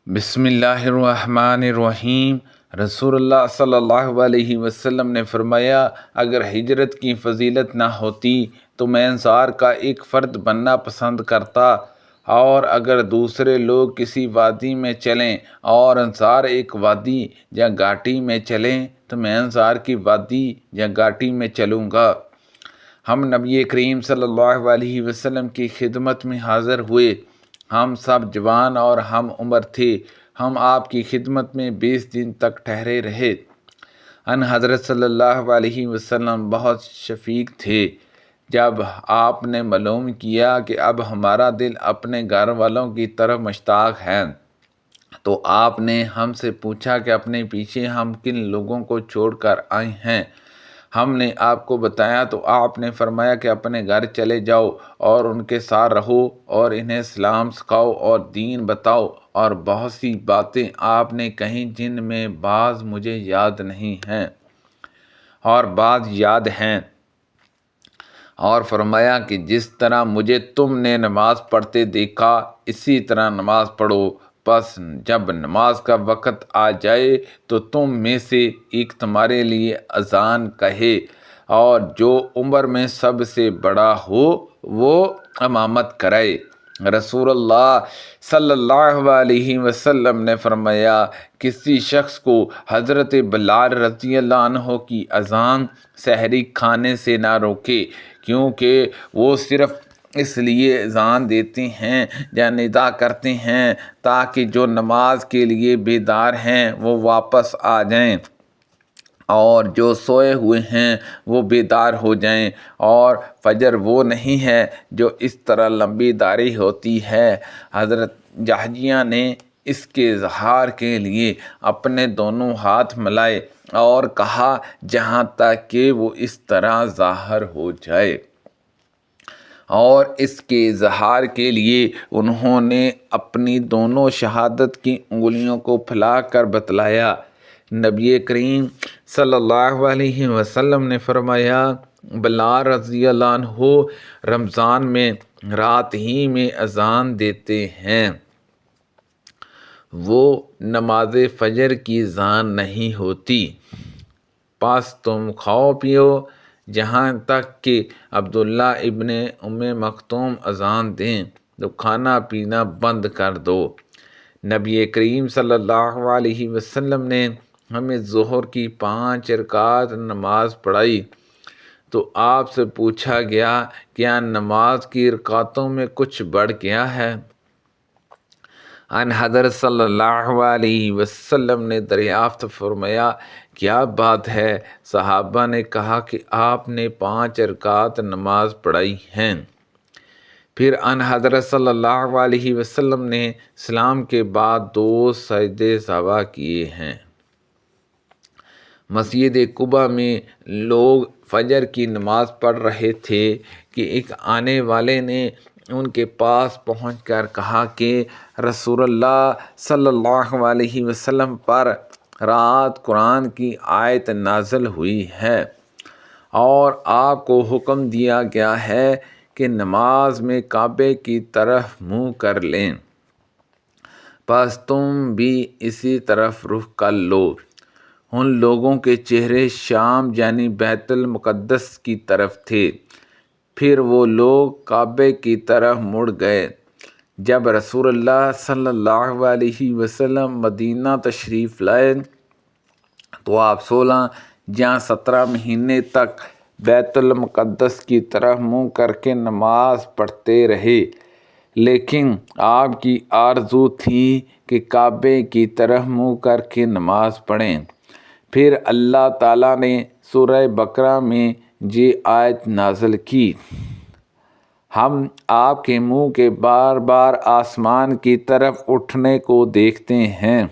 بسم اللہ الرحمن الرحیم۔ رسول اللہ صلی اللہ علیہ وسلم نے فرمایا، اگر ہجرت کی فضیلت نہ ہوتی تو میں انصار کا ایک فرد بننا پسند کرتا، اور اگر دوسرے لوگ کسی وادی میں چلیں اور انصار ایک وادی یا گھاٹی میں چلیں تو میں انصار کی وادی یا گھاٹی میں چلوں گا۔ ہم نبی کریم صلی اللہ علیہ وسلم کی خدمت میں حاضر ہوئے۔ ہم سب جوان اور ہم عمر تھے۔ ہم آپ کی خدمت میں 20 دن تک ٹھہرے رہے۔ ان حضرت صلی اللہ علیہ وسلم بہت شفیق تھے۔ جب آپ نے معلوم کیا کہ اب ہمارا دل اپنے گھر والوں کی طرف مشتاق ہے تو آپ نے ہم سے پوچھا کہ اپنے پیچھے ہم کن لوگوں کو چھوڑ کر آئے ہیں۔ ہم نے آپ کو بتایا تو آپ نے فرمایا کہ اپنے گھر چلے جاؤ اور ان کے ساتھ رہو اور انہیں اسلام سکھاؤ اور دین بتاؤ، اور بہت سی باتیں آپ نے کہیں جن میں بعض مجھے یاد نہیں ہیں اور بعض یاد ہیں، اور فرمایا کہ جس طرح مجھے تم نے نماز پڑھتے دیکھا اسی طرح نماز پڑھو، بس جب نماز کا وقت آ جائے تو تم میں سے ایک تمہارے لیے اذان کہے، اور جو عمر میں سب سے بڑا ہو وہ امامت کرائے۔ رسول اللہ صلی اللہ علیہ وسلم نے فرمایا، کسی شخص کو حضرت بلال رضی اللہ عنہ کی اذان سحری کھانے سے نہ روکے، کیونکہ وہ صرف اس لیے اذان دیتے ہیں یا ندا کرتے ہیں تاکہ جو نماز کے لیے بیدار ہیں وہ واپس آ جائیں اور جو سوئے ہوئے ہیں وہ بیدار ہو جائیں، اور فجر وہ نہیں ہے جو اس طرح لمبی داری ہوتی ہے۔ حضرت جہجیہ نے اس کے اظہار کے لیے اپنے دونوں ہاتھ ملائے اور کہا جہاں تک کہ وہ اس طرح ظاہر ہو جائے، اور اس کے اظہار کے لیے انہوں نے اپنی دونوں شہادت کی انگلیوں کو پھیلا کر بتلایا۔ نبی کریم صلی اللہ علیہ وسلم نے فرمایا، بلال رضی اللہ عنہ رمضان میں رات ہی میں اذان دیتے ہیں، وہ نماز فجر کی اذان نہیں ہوتی، پس تم کھاؤ پیو جہاں تک کہ عبداللہ ابن ام مکتوم اذان دیں تو کھانا پینا بند کر دو۔ نبی کریم صلی اللہ علیہ وسلم نے ہمیں ظہر کی 5 رکعت نماز پڑھائی تو آپ سے پوچھا گیا، کیا نماز کی رکعتوں میں کچھ بڑھ گیا ہے؟ ان حضرت صلی اللہ علیہ وسلم نے دریافت فرمایا، کیا بات ہے؟ صحابہ نے کہا کہ آپ نے 5 رکعت نماز پڑھائی ہیں۔ پھر ان حضرت صلی اللہ علیہ وسلم نے اسلام کے بعد 2 سجدے سوا کیے ہیں۔ مسجد قباء میں لوگ فجر کی نماز پڑھ رہے تھے کہ ایک آنے والے نے ان کے پاس پہنچ کر کہا کہ رسول اللہ صلی اللہ علیہ وسلم پر رات قرآن کی آیت نازل ہوئی ہے اور آپ کو حکم دیا گیا ہے کہ نماز میں کعبے کی طرف منہ کر لیں، بس تم بھی اسی طرف رخ کر لو۔ ان لوگوں کے چہرے شام یعنی بیت المقدس کی طرف تھے۔ پھر وہ لوگ کعبے کی طرف مڑ گئے۔ جب رسول اللہ صلی اللہ علیہ وسلم مدینہ تشریف لائے تو آپ 16 یا 17 مہینے تک بیت المقدس کی طرف منہ کر کے نماز پڑھتے رہے، لیکن آپ کی آرزو تھی کہ کعبے کی طرف منہ کر کے نماز پڑھیں۔ پھر اللہ تعالیٰ نے سورہ بقرہ میں یہ آیت نازل کی، ہم آپ کے منہ کے بار بار آسمان کی طرف اٹھنے کو دیکھتے ہیں،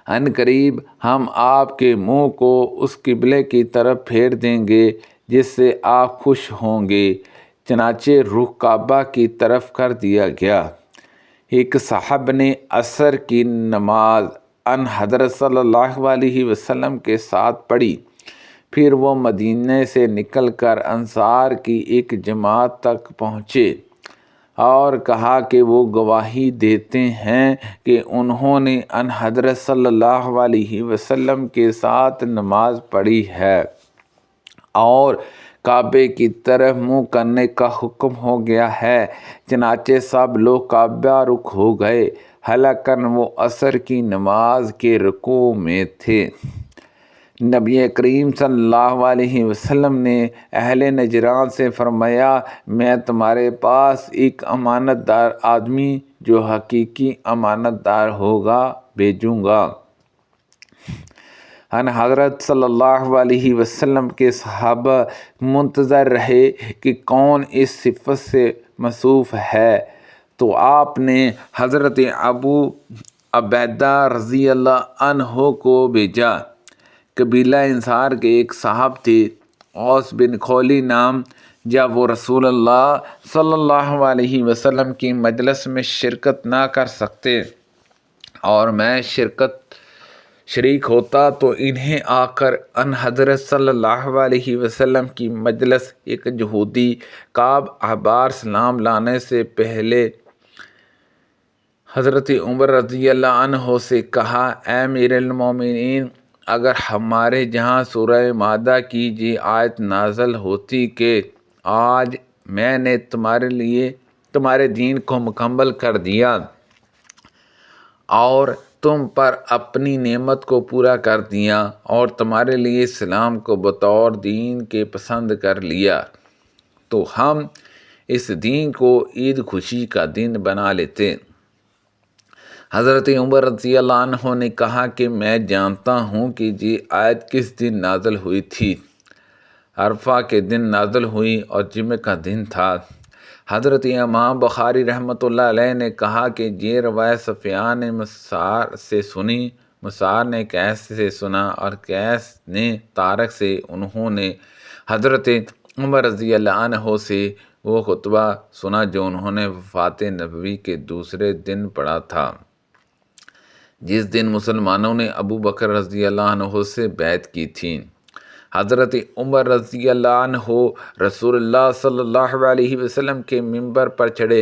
ان قریب ہم آپ کے منہ کو اس قبلے کی طرف پھیر دیں گے جس سے آپ خوش ہوں گے۔ چنانچہ رخ کعبہ کی طرف کر دیا گیا۔ ایک صاحب نے عصر کی نماز ان حضرت صلی اللہ علیہ وسلم کے ساتھ پڑھی، پھر وہ مدینے سے نکل کر انصار کی ایک جماعت تک پہنچے اور کہا کہ وہ گواہی دیتے ہیں کہ انہوں نے ان حضرت صلی اللہ علیہ وسلم کے ساتھ نماز پڑھی ہے اور کعبے کی طرف منہ کرنے کا حکم ہو گیا ہے۔ چنانچہ سب لوگ کعبہ رخ ہو گئے، حالانکہ وہ عصر کی نماز کے رکوع میں تھے۔ نبی کریم صلی اللہ علیہ وسلم نے اہل نجران سے فرمایا، میں تمہارے پاس ایک امانت دار آدمی جو حقیقی امانت دار ہوگا بھیجوں گا۔ ان حضرت صلی اللہ علیہ وسلم کے صحابہ منتظر رہے کہ کون اس صفت سے موصوف ہے، تو آپ نے حضرت ابو عبیدہ رضی اللہ عنہ کو بھیجا۔ قبیلہ انصار کے ایک صاحب تھے، اوس بن خولی نام۔ جب وہ رسول اللہ صلی اللہ علیہ وسلم کی مجلس میں شرکت نہ کر سکتے اور میں شریک ہوتا تو انہیں آ کر ان حضرت صلی اللہ علیہ وسلم کی مجلس ایک یہودی کعب احبار سلام لانے سے پہلے حضرت عمر رضی اللہ عنہ سے کہا، اے امیر المومنین، اگر ہمارے جہاں سورہ مائدہ کی یہ آیت نازل ہوتی کہ آج میں نے تمہارے دین کو مکمل کر دیا اور تم پر اپنی نعمت کو پورا کر دیا اور تمہارے لیے اسلام کو بطور دین کے پسند کر لیا، تو ہم اس دین کو عید خوشی کا دن بنا لیتے۔ حضرت عمر رضی اللہ عنہ نے کہا کہ میں جانتا ہوں کہ یہ آیت کس دن نازل ہوئی تھی۔ عرفہ کے دن نازل ہوئی اور جمعہ کا دن تھا۔ حضرت امام بخاری رحمۃ اللہ علیہ نے کہا کہ یہ روایت سفیان نے مسعر سے سنی، مسعر نے قیس سے سنا اور قیس نے طارق سے۔ انہوں نے حضرت عمر رضی اللہ عنہ سے وہ خطبہ سنا جو انہوں نے وفات نبوی کے دوسرے دن پڑھا تھا، جس دن مسلمانوں نے ابو بکر رضی اللہ عنہ سے بیعت کی تھی۔ حضرت عمر رضی اللہ عنہ رسول اللہ صلی اللہ علیہ وسلم کے منبر پر چڑھے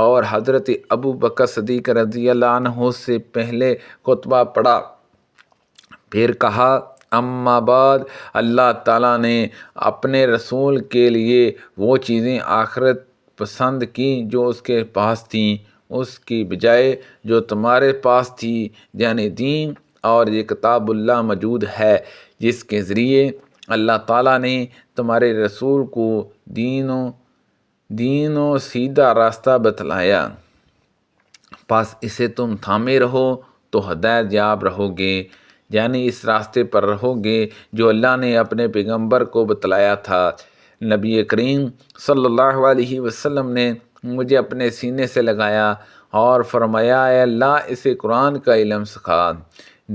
اور حضرت ابو بکر صدیق رضی اللہ عنہ سے پہلے خطبہ پڑھا، پھر کہا، اما بعد، اللہ تعالیٰ نے اپنے رسول کے لیے وہ چیزیں آخرت پسند کی جو اس کے پاس تھیں، اس کی بجائے جو تمہارے پاس تھی، یعنی دین اور یہ کتاب اللہ موجود ہے، جس کے ذریعے اللہ تعالیٰ نے تمہارے رسول کو دین و سیدھا راستہ بتلایا، پس اسے تم تھامے رہو تو ہدایت یاب رہو گے، یعنی اس راستے پر رہو گے جو اللہ نے اپنے پیغمبر کو بتلایا تھا۔ نبی کریم صلی اللہ علیہ وسلم نے مجھے اپنے سینے سے لگایا اور فرمایا، اے اللہ اسے قرآن کا علم سکھا۔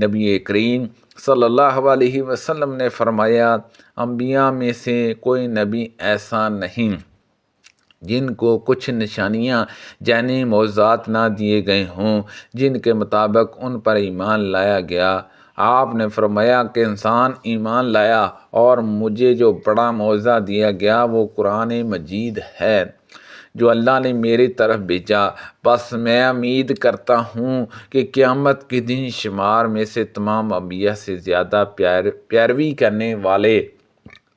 نبی کریم صلی اللہ علیہ وسلم نے فرمایا، انبیاء میں سے کوئی نبی ایسا نہیں جن کو کچھ نشانیاں یعنی معجزات نہ دیے گئے ہوں جن کے مطابق ان پر ایمان لایا گیا۔ آپ نے فرمایا کہ انسان ایمان لایا اور مجھے جو بڑا معجزہ دیا گیا وہ قرآن مجید ہے جو اللہ نے میری طرف بھیجا، بس میں امید کرتا ہوں کہ قیامت کے دن شمار میں سے تمام انبیاء سے زیادہ پیروی کرنے والے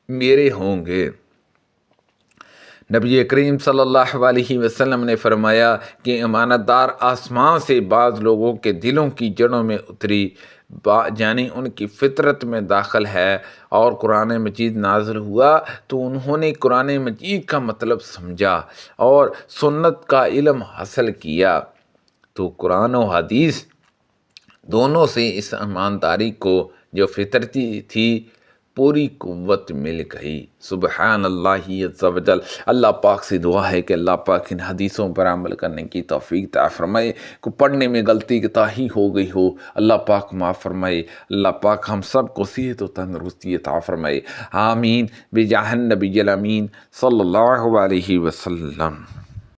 میرے ہوں گے۔ نبی کریم صلی اللہ علیہ وسلم نے فرمایا کہ امانت دار آسمان سے بعض لوگوں کے دلوں کی جڑوں میں اتری، یعنی ان کی فطرت میں داخل ہے، اور قرآن مجید نازل ہوا تو انہوں نے قرآن مجید کا مطلب سمجھا اور سنت کا علم حاصل کیا، تو قرآن و حدیث دونوں سے اس ایمانداری کو جو فطرتی تھی پوری قوت مل گئی۔ سبحان اللہ عز و جل۔ اللہ پاک سے دعا ہے کہ اللہ پاک ان حدیثوں پر عمل کرنے کی توفیق عطا فرمائے۔ کو پڑھنے میں غلطی کوتاہی ہو گئی ہو اللہ پاک معاف فرمائے۔ اللہ پاک ہم سب کو صحت و تندرستی عطا فرمائے، آمین بجاہ النبی الامین صلی اللہ علیہ وسلم۔